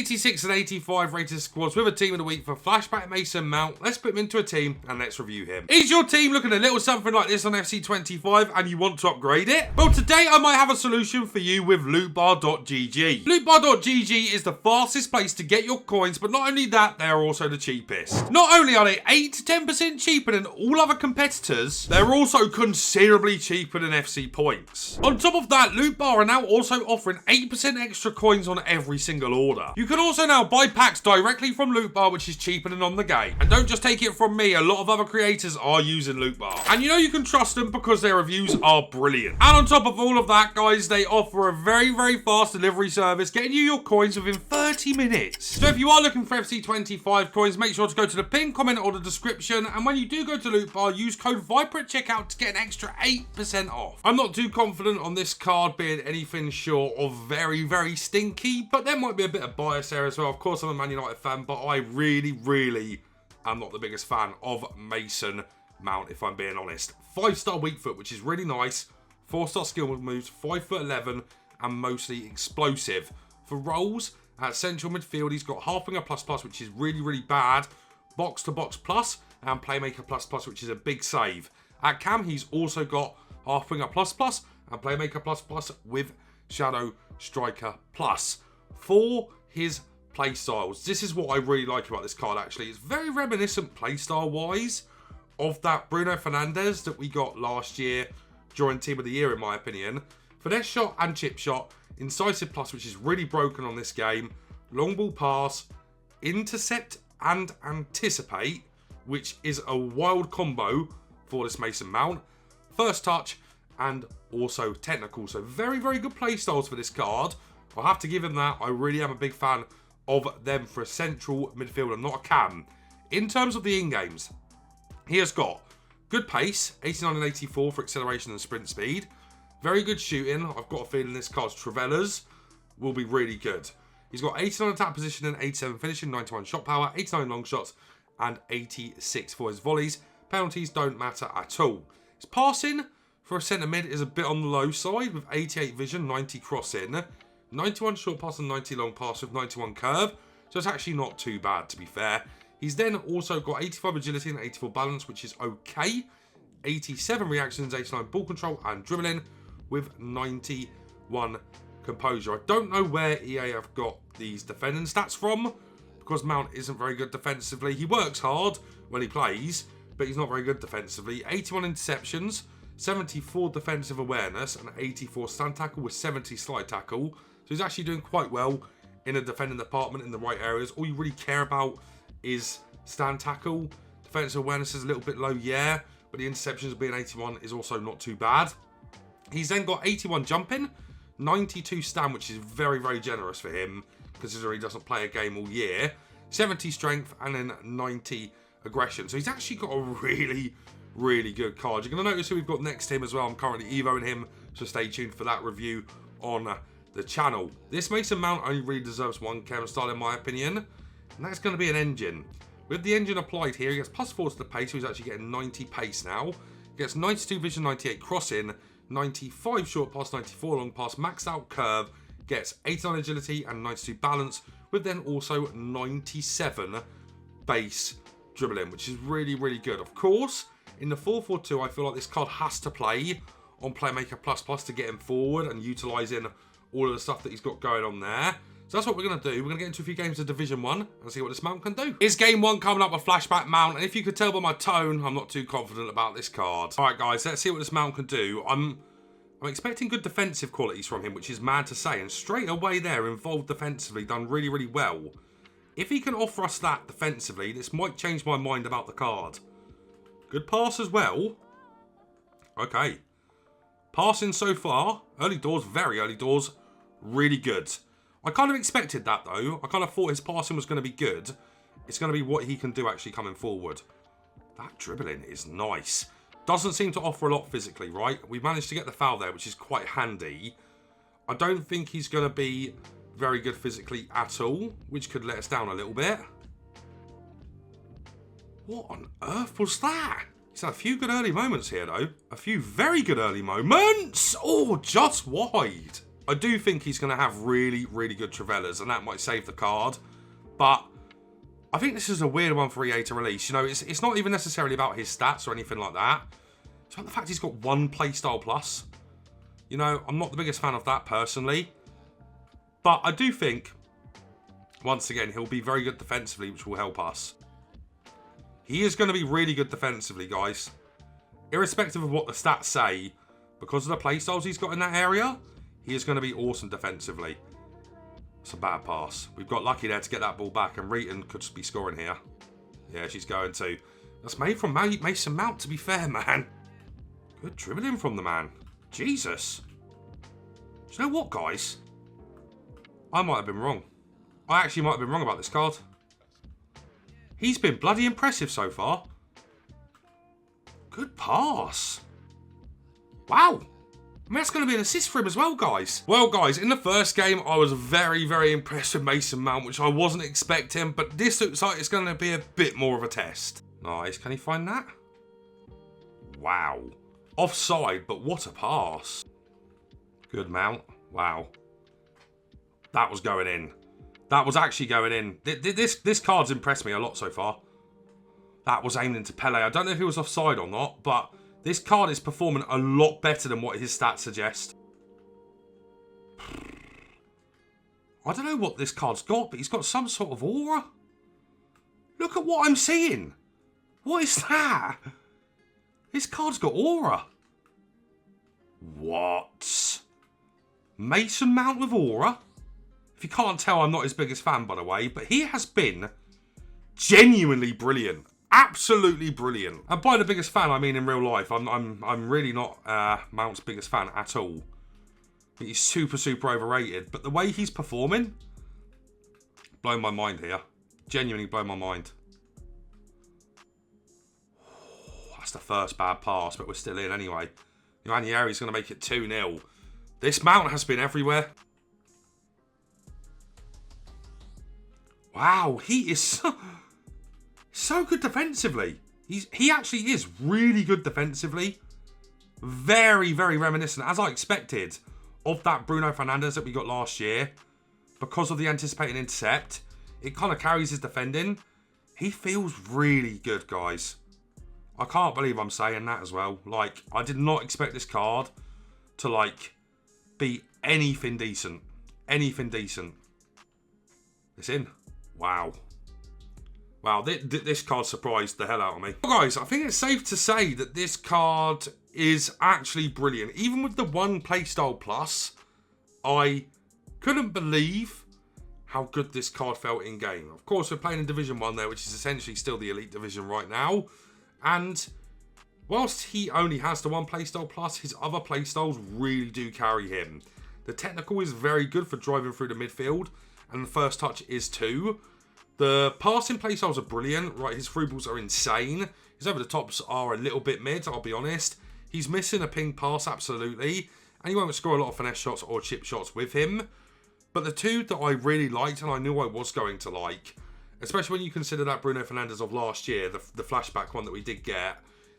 86 and 85 rated squads with a team of the week for Flashback Mason Mount. Let's put him into a team and let's review him. Is your team looking a little something like this on FC25 and you want to upgrade it? Well, today I might have a solution for you with lootbar.gg. Lootbar.gg is the fastest place to get your coins, but not only that, they are also the cheapest. Not only are they 8 to 10% cheaper than all other competitors, they're also considerably cheaper than FC points. On top of that, Lootbar are now also offering 8% extra coins on every single order. You can also now buy packs directly from Lootbar, which is cheaper than on the game. And don't just take it from me, a lot of other creators are using Lootbar. And you know you can trust them because their reviews are brilliant. And on top of all of that, guys, they offer a very, very fast delivery service, getting you your coins within 30 minutes. So if you are looking for FC25 coins, make sure to go to the pinned comment or the description. And when you do go to Lootbar, use code VIPER at checkout to get an extra 8% off. I'm not too confident on this card being anything short of very, very stinky, but there might be a bit of bias there as well. Of course, I'm a Man United fan, but I really am not the biggest fan of Mason Mount, if I'm being honest. 5-star weak foot, which is really nice. 4-star skill moves, 5'11", and mostly explosive. For roles at central midfield, he's got half winger plus plus, which is really bad. Box to box plus and playmaker plus plus, which is a big save. At cam, he's also got half winger plus plus and playmaker plus plus with shadow striker plus. For his playstyles, this is what I really like about this card actually. It's very reminiscent playstyle wise of that Bruno Fernandes that we got last year during Team of the Year, in my opinion. Finesse shot and chip shot, incisive plus, which is really broken on this game, long ball pass, intercept and anticipate, which is a wild combo for this Mason Mount, first touch and also technical. So very good playstyles for this card. I'll have to give him that. I really am a big fan of them for a central midfielder, not a cam. In terms of the in-games, he has got good pace, 89 and 84 for acceleration and sprint speed. Very good shooting. I've got a feeling this card's Trevellas will be really good. He's got 89 attack position and 87 finishing, 91 shot power, 89 long shots, and 86 for his volleys. Penalties don't matter at all. His passing for a centre mid is a bit on the low side with 88 vision, 90 crossing, 91 short pass and 90 long pass with 91 curve. So it's actually not too bad, to be fair. He's then also got 85 agility and 84 balance, which is okay. 87 reactions, 89 ball control and dribbling with 91 composure. I don't know where EA have got these defending stats from because Mount isn't very good defensively. He works hard when he plays, but he's not very good defensively. 81 interceptions, 74 defensive awareness and 84 stand tackle with 70 slide tackle. So he's actually doing quite well in the defending department in the right areas. All you really care about is stand tackle. Defensive awareness is a little bit low, yeah, but the interceptions being 81 is also not too bad. He's then got 81 jumping, 92 stand, which is very generous for him, considering he doesn't play a game all year, 70 strength, and then 90 aggression. So he's actually got a really good card. You're going to notice who we've got next to him as well. I'm currently evoing him, so stay tuned for that review on the channel. This Mason Mount only really deserves one camera style in my opinion, and that's going to be an engine. With the engine applied here, he gets +4 to the pace, so he's actually getting 90 pace now. He gets 92 vision, 98 crossing, 95 short pass, 94 long pass, maxed out curve, gets 89 agility and 92 balance, with then also 97 base dribbling, which is really good. Of course, in the 4-4-2, I feel like this card has to play on Playmaker plus to get him forward and utilising all of the stuff that he's got going on there. So that's what we're going to do. We're going to get into a few games of Division 1 and see what this Mount can do. It's Game 1 coming up with Flashback Mount, and if you could tell by my tone, I'm not too confident about this card. Alright guys, let's see what this Mount can do. I'm expecting good defensive qualities from him, which is mad to say, and straight away there, involved defensively, done really well. If he can offer us that defensively, this might change my mind about the card. Good pass as well. Okay. Passing so far, early doors, very early doors, really good. I kind of expected that though. I kind of thought his passing was going to be good. It's going to be what he can do actually coming forward. That dribbling is nice. Doesn't seem to offer a lot physically, right? We managed to get the foul there, which is quite handy. I don't think he's going to be very good physically at all, which could let us down a little bit. What on earth was that? He's had a few good early moments here, though. A few very good early moments. Oh, just wide. I do think he's going to have really, really good Travellas, and that might save the card. But I think this is a weird one for EA to release. You know, it's not even necessarily about his stats or anything like that. It's about the fact he's got 1 playstyle plus. You know, I'm not the biggest fan of that personally. But I do think, once again, he'll be very good defensively, which will help us. He is going to be really good defensively, guys. Irrespective of what the stats say, because of the playstyles he's got in that area, he is going to be awesome defensively. It's a bad pass. We've got lucky there to get that ball back, and Reeton could be scoring here. Yeah, she's going to. That's made from Mason Mount, to be fair, man. Good dribbling from the man. Jesus. Do you know what, guys? I might have been wrong. I actually might have been wrong about this card. He's been bloody impressive so far. Good pass. Wow. I mean, that's going to be an assist for him as well, guys. Well, guys, in the first game, I was very, very impressed with Mason Mount, which I wasn't expecting. But this looks like it's going to be a bit more of a test. Nice. Can he find that? Wow. Offside, but what a pass. Good Mount. Wow. That was going in. That was actually going in. This card's impressed me a lot so far. That was aimed into Pele. I don't know if he was offside or not, but this card is performing a lot better than what his stats suggest. I don't know what this card's got, but he's got some sort of aura. Look at what I'm seeing. What is that? This card's got aura. What? Mason Mount with aura? If you can't tell, I'm not his biggest fan, by the way, but he has been genuinely brilliant. Absolutely brilliant. And by the biggest fan, I mean in real life. I'm really not Mount's biggest fan at all. He's super, super overrated. But the way he's performing, blown my mind here. Genuinely blown my mind. That's the first bad pass, but we're still in anyway. Ranieri's going to make it 2-0. This Mount has been everywhere. Wow, he is so good defensively. He actually is really good defensively. Very, very reminiscent, as I expected, of that Bruno Fernandes that we got last year. Because of the anticipated intercept, it kind of carries his defending. He feels really good, guys. I can't believe I'm saying that as well. Like, I did not expect this card to, like, be anything decent. Anything decent. It's in. Wow. Wow, this card surprised the hell out of me. Well, guys, I think it's safe to say that this card is actually brilliant. Even with the 1 playstyle plus, I couldn't believe how good this card felt in game. Of course, we're playing in Division 1 there, which is essentially still the Elite Division right now. And whilst he only has the 1 playstyle plus, his other playstyles really do carry him. The technical is very good for driving through the midfield, and the first touch is too. The passing playstyles are brilliant, right? His through balls are insane. His over the tops are a little bit mid, I'll be honest. He's missing a ping pass, absolutely. And you won't score a lot of finesse shots or chip shots with him. But the two that I really liked, and I knew I was going to like, especially when you consider that Bruno Fernandes of last year, the flashback one that we did get,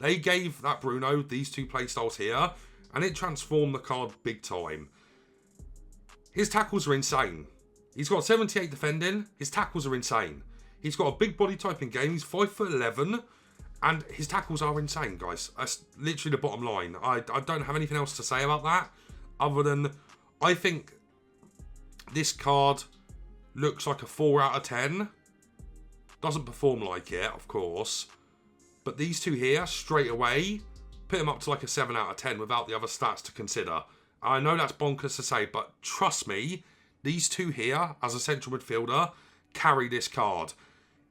they gave that Bruno these 2 playstyles here, and it transformed the card big time. His tackles are insane. He's got 78 defending. His tackles are insane. He's got a big body type in game. He's 5'11", and his tackles are insane, guys. That's literally the bottom line. I don't have anything else to say about that, other than I think this card looks like a 4 out of 10. Doesn't perform like it, of course. But these 2 here, straight away, put him up to like a 7 out of 10 without the other stats to consider. I know that's bonkers to say, but trust me, these 2 here, as a central midfielder, carry this card.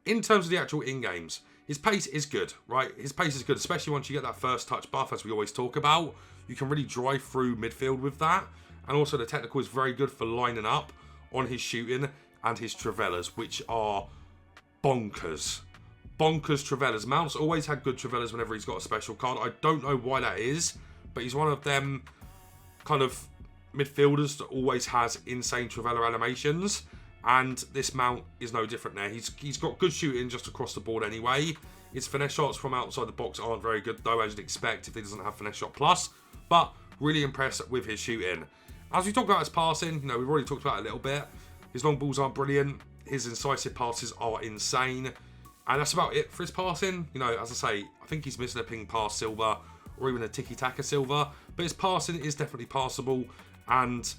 In terms of the actual in-games, his pace is good, right? His pace is good, especially once you get that first touch buff, as we always talk about. You can really drive through midfield with that. And also the technical is very good for lining up on his shooting and his Travellas, which are bonkers. Bonkers Travellas. Mount's always had good Travellas whenever he's got a special card. I don't know why that is, but he's one of them kind of midfielders that always has insane Travella animations, and this Mount is no different there. He's got good shooting just across the board anyway. His finesse shots from outside the box aren't very good though, as you'd expect if he doesn't have finesse shot plus, but really impressed with his shooting. As we talk about his passing, you know, we've already talked about it a little bit. His long balls aren't brilliant. His incisive passes are insane. And that's about it for his passing. You know, as I say, I think he's missing a ping pass Silver or even a tiki-taka Silver. But his passing is definitely passable. And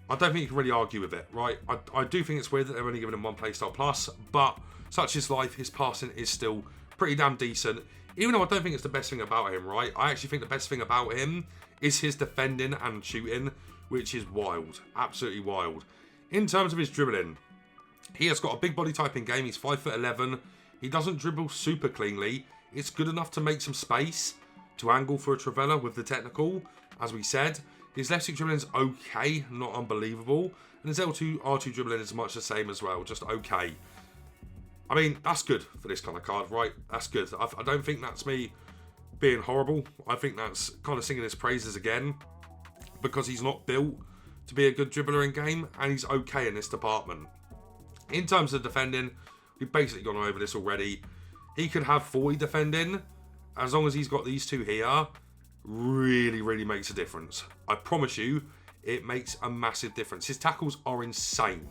I don't think you can really argue with it, right? I do think it's weird that they're only giving him 1 playstyle plus. But such is life. His passing is still pretty damn decent. Even though I don't think it's the best thing about him, right? I actually think the best thing about him is his defending and shooting, which is wild. Absolutely wild. In terms of his dribbling, he has got a big body type in game. He's 5'11". He doesn't dribble super cleanly. It's good enough to make some space to angle for a Trivela with the technical, as we said. His left stick dribbling is okay, not unbelievable. And his L2, R2 dribbling is much the same as well, just okay. I mean, that's good for this kind of card, right? That's good. I don't think that's me being horrible. I think that's kind of singing his praises again, because he's not built to be a good dribbler in game, and he's okay in this department. In terms of defending, we've basically gone over this already. He could have 40 defending, as long as he's got these two here. Really, really makes a difference. I promise you, it makes a massive difference. His tackles are insane.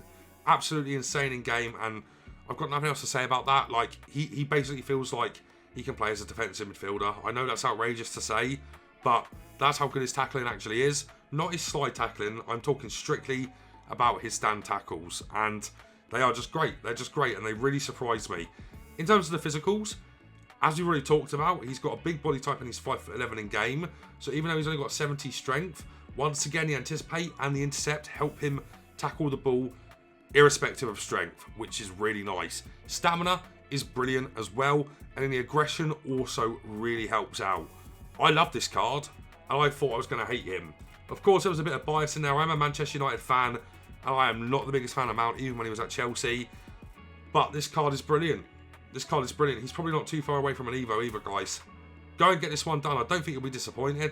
Absolutely insane in game, and I've got nothing else to say about that. Like, he basically feels like he can play as a defensive midfielder. I know that's outrageous to say, but that's how good his tackling actually is. Not his slide tackling. I'm talking strictly about his stand tackles, and they are just great. They're just great, and they really surprised me. In terms of the physicals, as we already talked about, he's got a big body type and he's 5'11" in game. So even though he's only got 70 strength, once again, the anticipate and the intercept help him tackle the ball irrespective of strength, which is really nice. Stamina is brilliant as well, and then the aggression also really helps out. I love this card, and I thought I was going to hate him. Of course, there was a bit of bias in there. I'm a Manchester United fan, and I am not the biggest fan of Mount, even when he was at Chelsea. But this card is brilliant. This card is brilliant. He's probably not too far away from an Evo either, guys. Go and get this one done. I don't think you'll be disappointed.